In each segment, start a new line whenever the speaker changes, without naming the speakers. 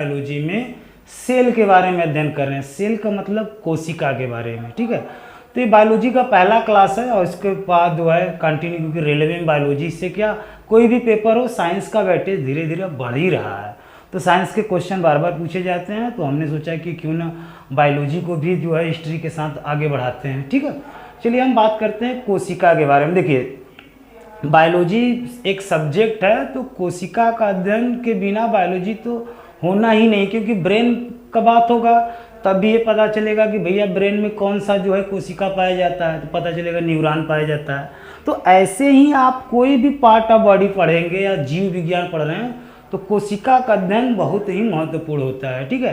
Biology में cell के बारे में अध्ययन कर रहे हैं। सेल का मतलब कोशिका के बारे में, ठीक है। तो ये बायोलॉजी का पहला क्लास है और इसके बाद जो है कंटिन्यू, क्योंकि रेलेवेंट बायोलॉजी से क्या कोई भी पेपर हो, साइंस का वेटेज धीरे धीरे बढ़ ही रहा है, तो साइंस के क्वेश्चन बार बार पूछे जाते हैं, तो हमने सोचा कि क्यों ना बायोलॉजी को भी जो है हिस्ट्री के साथ आगे बढ़ाते हैं, ठीक है। चलिए हम बात करते हैं कोशिका के बारे में। देखिए बायोलॉजी एक सब्जेक्ट है, तो कोशिका का अध्ययन के बिना बायोलॉजी तो होना ही नहीं, क्योंकि ब्रेन का बात होगा तब भी ये पता चलेगा कि भैया ब्रेन में कौन सा जो है कोशिका पाया जाता है, तो पता चलेगा न्यूरॉन पाया जाता है। तो ऐसे ही आप कोई भी पार्ट ऑफ बॉडी पढ़ेंगे या जीव विज्ञान पढ़ रहे हैं तो कोशिका का अध्ययन बहुत ही महत्वपूर्ण होता है, ठीक है।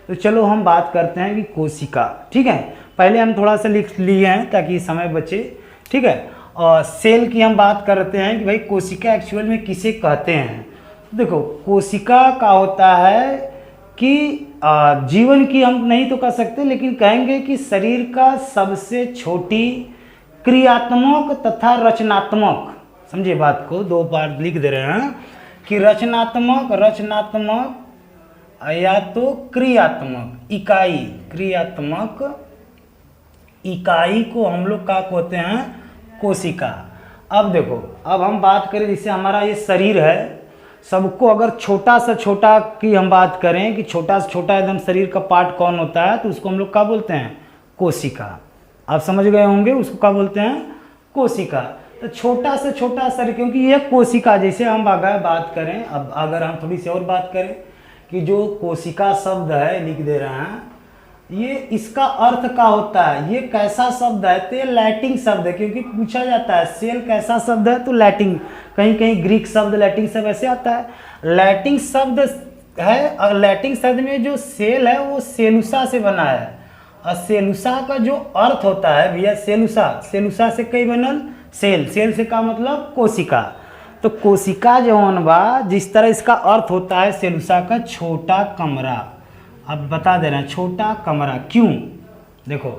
तो चलो हम बात करते हैं कि कोशिका, ठीक है। पहले हम थोड़ा सा लिख लिए हैं ताकि समय बचे, ठीक है। और सेल की हम बात करते हैं कि भाई कोशिका एक्चुअल में किसे कहते हैं। देखो कोशिका का होता है कि जीवन की हम नहीं तो कह सकते, लेकिन कहेंगे कि शरीर का सबसे छोटी क्रियात्मक तथा रचनात्मक, समझिए बात को, दो बार लिख दे रहे हैं कि रचनात्मक या तो क्रियात्मक इकाई, क्रियात्मक इकाई को हम लोग क्या कहते हैं, कोशिका। अब देखो, अब हम बात करें जैसे हमारा ये शरीर है, सबको अगर छोटा से छोटा की हम बात करें कि छोटा से छोटा एकदम शरीर का पार्ट कौन होता है, तो उसको हम लोग क्या बोलते हैं, कोशिका। आप समझ गए होंगे उसको क्या बोलते हैं, कोशिका। तो छोटा से छोटा शरीर, क्योंकि ये कोशिका, जैसे हम अगर बात करें, अब अगर हम थोड़ी सी और बात करें कि जो कोशिका शब्द है लिख दे रहे हैं, ये इसका अर्थ क्या होता है, ये कैसा शब्द है, तो ये लैटिन शब्द है, क्योंकि पूछा जाता है सेल कैसा शब्द है, तो लैटिन, कहीं कहीं ग्रीक शब्द लैटिन शब्द ऐसे आता है, लैटिन शब्द है। और लैटिन शब्द में जो सेल है वो सेलुसा से बना है, और सेलुसा का जो अर्थ होता है भैया, सेलुसा से कई बनल सेल, सेल से का मतलब कोशिका। तो कोशिका जो बा, जिस तरह इसका अर्थ होता है सेलुसा का छोटा कमरा। अब बता दे रहे हैं छोटा कमरा क्यों, देखो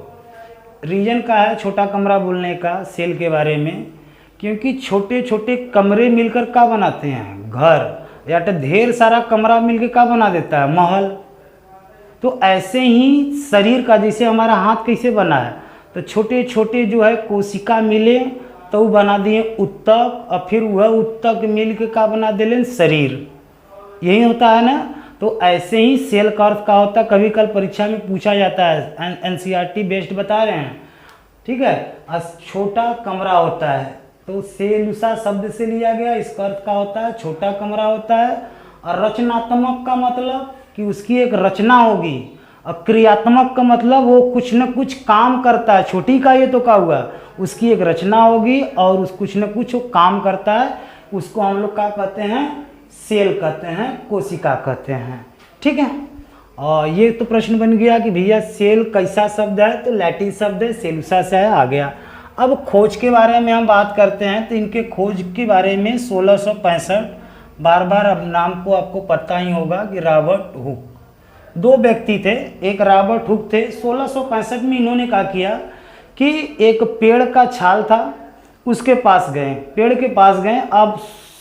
रीजन का है छोटा कमरा बोलने का सेल के बारे में, क्योंकि छोटे छोटे कमरे मिलकर क्या बनाते हैं, घर, या तो ढेर सारा कमरा मिलकर क्या बना देता है, महल। तो ऐसे ही शरीर का, जैसे हमारा हाथ कैसे बना है, तो छोटे छोटे जो है कोशिका मिले तो वो बना दिए उत्तक, और फिर वह उत्तक मिल के क्या बना दिले, शरीर। यही होता है ना। तो ऐसे ही सेल का अर्थ का होता है, कभी कल परीक्षा में पूछा जाता है, एनसीईआरटी बेस्ड बता रहे हैं, ठीक है। छोटा कमरा होता है, तो सेलुसा शब्द से लिया गया, इसका अर्थ का होता है छोटा कमरा होता है। और रचनात्मक का मतलब कि उसकी एक रचना होगी, और क्रियात्मक का मतलब वो कुछ न कुछ काम करता है, छोटी का ये तो क्या हुआ, उसकी एक रचना होगी और उस कुछ न कुछ वो काम करता है, उसको हम लोग क्या कहते हैं, सेल कहते हैं, कोशिका कहते हैं, ठीक है। और ये तो प्रश्न बन गया कि भैया सेल कैसा शब्द है, तो लैटिन शब्द है, सेलुसा से आ गया। अब खोज के बारे में हम बात करते हैं, तो इनके खोज के बारे में 1665, बार बार अब नाम को आपको पता ही होगा कि रॉबर्ट हुक, दो व्यक्ति थे, एक रॉबर्ट हुक थे। 1665 में इन्होंने क्या किया कि एक पेड़ का छाल था, उसके पास गए, पेड़ के पास गए। अब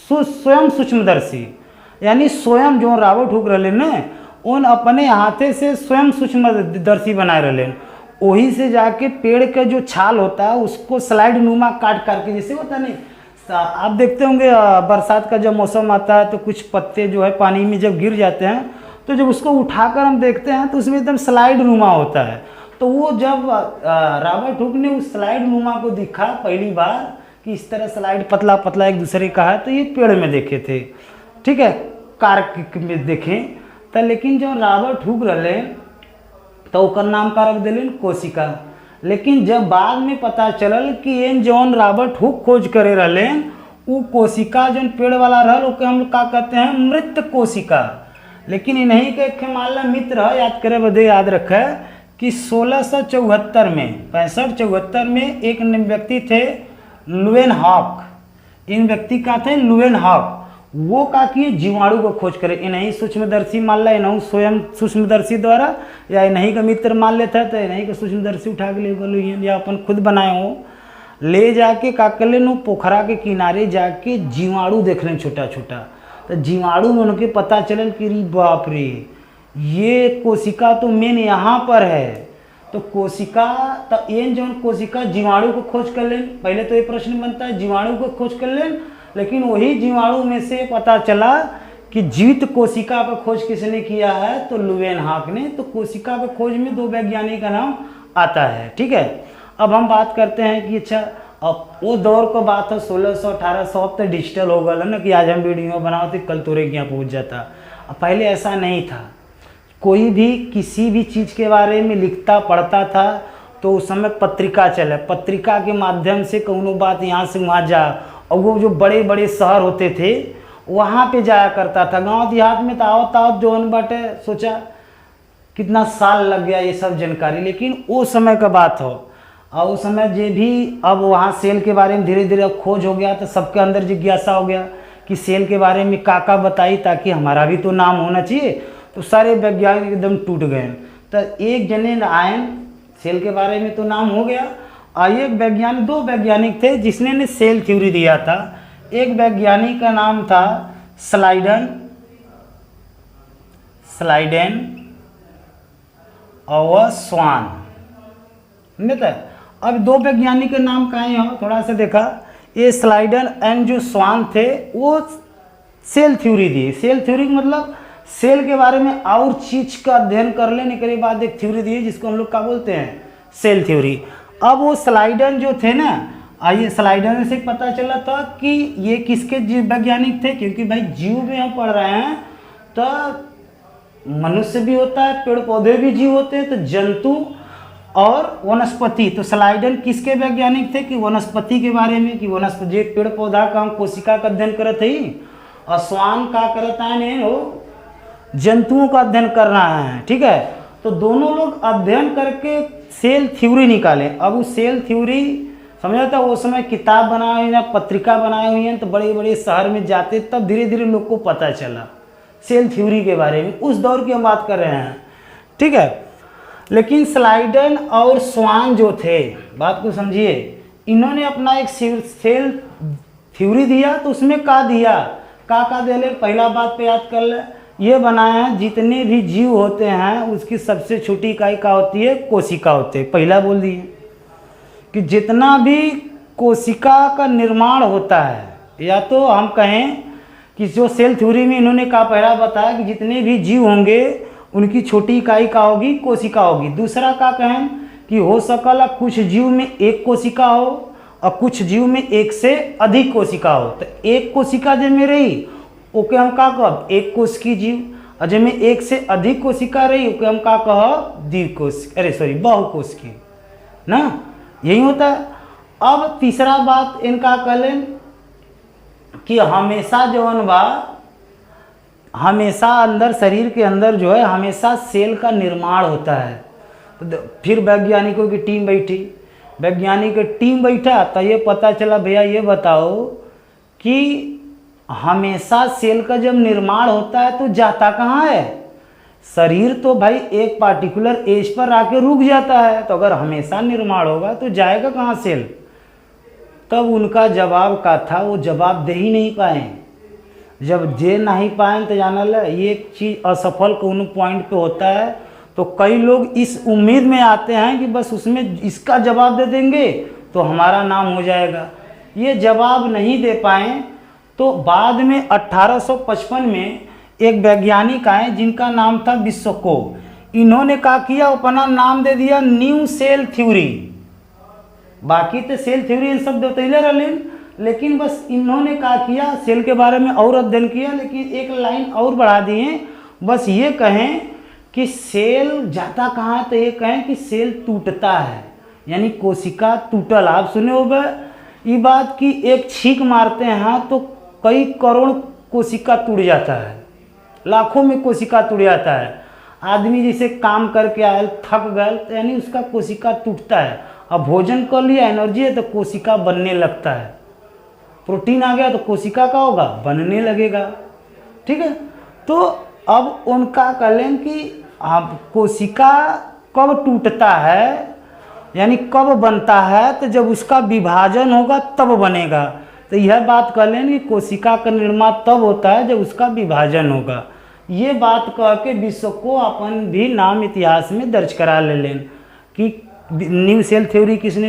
स्वयं सूक्ष्मदर्शी, यानी स्वयं जो रॉबर्ट हुक रहे न, उन अपने हाथे से स्वयं सूक्ष्मदर्शी बनाए रहे, वही से जाके पेड़ के जो छाल होता है उसको स्लाइड नुमा काट करके, जैसे होता नहीं, आप देखते होंगे बरसात का जब मौसम आता है तो कुछ पत्ते जो है पानी में जब गिर जाते हैं, तो जब उसको उठाकर हम देखते हैं तो उसमें एकदम स्लाइड नुमा होता है। तो वो जब रॉबर्ट हुक ने उस स्लाइड नुमा को दिखा पहली बार कि इस तरह स्लाइड पतला पतला एक दूसरे का है, तो ये पेड़ में देखे थे, ठीक है, कार में देखे तो। लेकिन जो रॉबर्ट हुक रहे तो ओकर नाम का रख दिले कोशिका। लेकिन जब बाद में पता चलल कि ये जौन रॉबर्ट हुक खोज करे रहे, वो कोशिका जो पेड़ वाला रहल ओके हम लोग क्या कहते हैं, मृत कोशिका। लेकिन इन्हीं के एक मामला मित्र है, याद करे बदे याद रखे कि 1674 में 65-74 में एक व्यक्ति थे लुवेनहॉक, इन व्यक्ति का थे लुवेनहॉक, वो का किए जीवाणु को खोज करे, इन्हीं सूक्ष्मदर्शी मान ला, इन्हों स्वयं सूक्ष्मदर्शी द्वारा, या इन्हीं का मित्र मान लेता है तो इन्हीं का सूक्ष्मदर्शी उठा के ले गए, या अपन खुद बनाए हो, ले जाके का कर ले, पोखरा के किनारे जाके जीवाणु देख लें छोटा छोटा। तो जीवाणु में उनके पता चलल कि री बाप रे, ये कोशिका तो मेन यहाँ पर है। तो कोशिका तो एन जो कोशिका जीवाणु को खोज कर लें, पहले तो ये प्रश्न बनता है जीवाणु को खोज कर लें, लेकिन वही जीवाणु में से पता चला कि जीवित कोशिका का खोज किसने किया है, तो लुवेनहाक ने। तो कोशिका के खोज में 2 वैज्ञानिक का नाम आता है। ठीक है, अब हम बात करते हैं कि अच्छा अब वो दौर को बात है 1600-1800, अब तो डिजिटल हो गया ना कि आज हम वीडियो बनाओ तो कल तोरे यहाँ पहुँच जाता। अब पहले ऐसा नहीं था, कोई भी किसी भी चीज़ के बारे में लिखता पढ़ता था तो उस समय पत्रिका चले, पत्रिका के माध्यम से कौनो बात यहाँ से वहाँ जा, और वो जो बड़े बड़े शहर होते थे वहाँ पे जाया करता था। गांव देहात में तो आवत आवत जोन बाटे सोचा कितना साल लग गया ये सब जानकारी, लेकिन वो समय का बात हो। और उस समय जो भी अब वहाँ सेल के बारे में धीरे धीरे खोज हो गया तो सबके अंदर जिज्ञासा हो गया कि सेल के बारे में का बताई ताकि हमारा भी तो नाम होना चाहिए। तो सारे वैज्ञानिक एकदम टूट गए। तो एक जने आयन सेल के बारे में तो नाम हो गया, और एक वैज्ञानिक 2 वैज्ञानिक थे जिसने ने सेल थ्योरी दिया था। एक वैज्ञानिक का नाम था स्लाइडेन और स्वान। नहीं था, अब 2 वैज्ञानिक के नाम कहे हो थोड़ा सा देखा। ये स्लाइडन एंड जो स्वान थे वो सेल थ्योरी दी। सेल थ्योरी मतलब सेल के बारे में और चीज का अध्ययन कर लेने के बाद एक थ्योरी दी जिसको हम लोग क्या बोलते हैं, सेल थ्योरी। अब वो स्लाइडन जो थे ना, आइए स्लाइडन से पता चला था कि ये किसके जीव वैज्ञानिक थे, क्योंकि भाई जीव में हम पढ़ रहे हैं तो मनुष्य भी होता है, पेड़ पौधे भी जीव होते हैं, तो जंतु और वनस्पति। तो स्लाइडन किसके वैज्ञानिक थे कि वनस्पति के बारे में, कि वनस्पति पेड़ पौधा का हम कोशिका का अध्ययन करत ही, और स्वान का करता है वो जंतुओं का अध्ययन कर रहा है। ठीक है, तो दोनों लोग अध्ययन करके सेल थ्योरी निकाले। अब वो सेल थ्योरी समझा था, वो समय किताब बनाए हुई है, पत्रिका बनाई हुई है, तो बड़े बड़े शहर में जाते तब धीरे धीरे लोग को पता चला सेल थ्योरी के बारे में। उस दौर की हम बात कर रहे हैं। ठीक है, लेकिन स्लाइडन और स्वान जो थे, बात को समझिए, इन्होंने अपना एक सेल थ्योरी दिया। तो उसमें का दिया, का दे ले, पहला बात पे याद कर ले, ये बनाया है जितने भी जीव होते हैं उसकी सबसे छोटी इकाई का होती है, कोशिका होते हैं। पहला बोल दिए कि जितना भी कोशिका का निर्माण होता है, या तो हम कहें कि जो सेल थ्योरी में इन्होंने कहा पहला बताया कि जितने भी जीव होंगे उनकी छोटी इकाई का होगी, कोशिका होगी। दूसरा का कहें कि हो सकला कुछ जीव में एक कोशिका हो और कुछ जीव में एक से अधिक कोशिका हो। तो एक कोशिका जब में रही ओके हम का कहब एक कोश की जीव, और जब में एक से अधिक कोशिका रही ओके हम का कहब द्विकोश, बहुकोश की ना, यही होता है। अब तीसरा बात इनका कहलें कि हमेशा जवन बा, हमेशा अंदर शरीर के अंदर जो है हमेशा सेल का निर्माण होता है। तो फिर वैज्ञानिकों की टीम बैठी, वैज्ञानिक की टीम बैठा तो ये पता चला भैया ये बताओ कि हमेशा सेल का जब निर्माण होता है तो जाता कहाँ है, शरीर तो भाई एक पार्टिकुलर एज पर आके रुक जाता है। तो अगर हमेशा निर्माण होगा तो जाएगा कहाँ सेल। तब उनका जवाब का था, वो जवाब दे ही नहीं पाए। जब दे नहीं पाए तो जाना ला ये चीज़ असफल कोनो पॉइंट पे होता है तो कई लोग इस उम्मीद में आते हैं कि बस उसमें इसका जवाब दे देंगे तो हमारा नाम हो जाएगा। ये जवाब नहीं दे पाए तो बाद में 1855 में एक वैज्ञानिक आए जिनका नाम था बिस्को। इन्होंने क्या किया, अपना नाम दे दिया न्यू सेल थ्योरी। बाकी तो सेल थ्योरी इन सब बतैले रहे, लेकिन बस इन्होंने क्या किया सेल के बारे में और अध्ययन किया, लेकिन एक लाइन और बढ़ा दिए। बस ये कहें कि सेल जाता कहाँ है, तो ये कहें कि सेल टूटता है, यानी कोशिका टूटल। आप सुने होगा ये बात कि एक छींक मारते हैं तो कई करोड़ कोशिका टूट जाता है, लाखों में कोशिका टूट जाता है। आदमी जैसे काम करके आयल थक गए तो यानी उसका कोशिका टूटता है। अब भोजन कर लिया, एनर्जी है तो कोशिका बनने लगता है, प्रोटीन आ गया तो कोशिका का होगा बनने लगेगा। ठीक है, तो अब उनका कहलें कि अब कोशिका कब टूटता है यानी कब बनता है, तो जब उसका विभाजन होगा तब बनेगा। तो यह बात कर लें कि कोशिका का निर्माण तब होता है जब उसका विभाजन होगा। ये बात कह के विश्व को अपन भी नाम इतिहास में दर्ज करा ले लें कि न्यू सेल थ्योरी किसने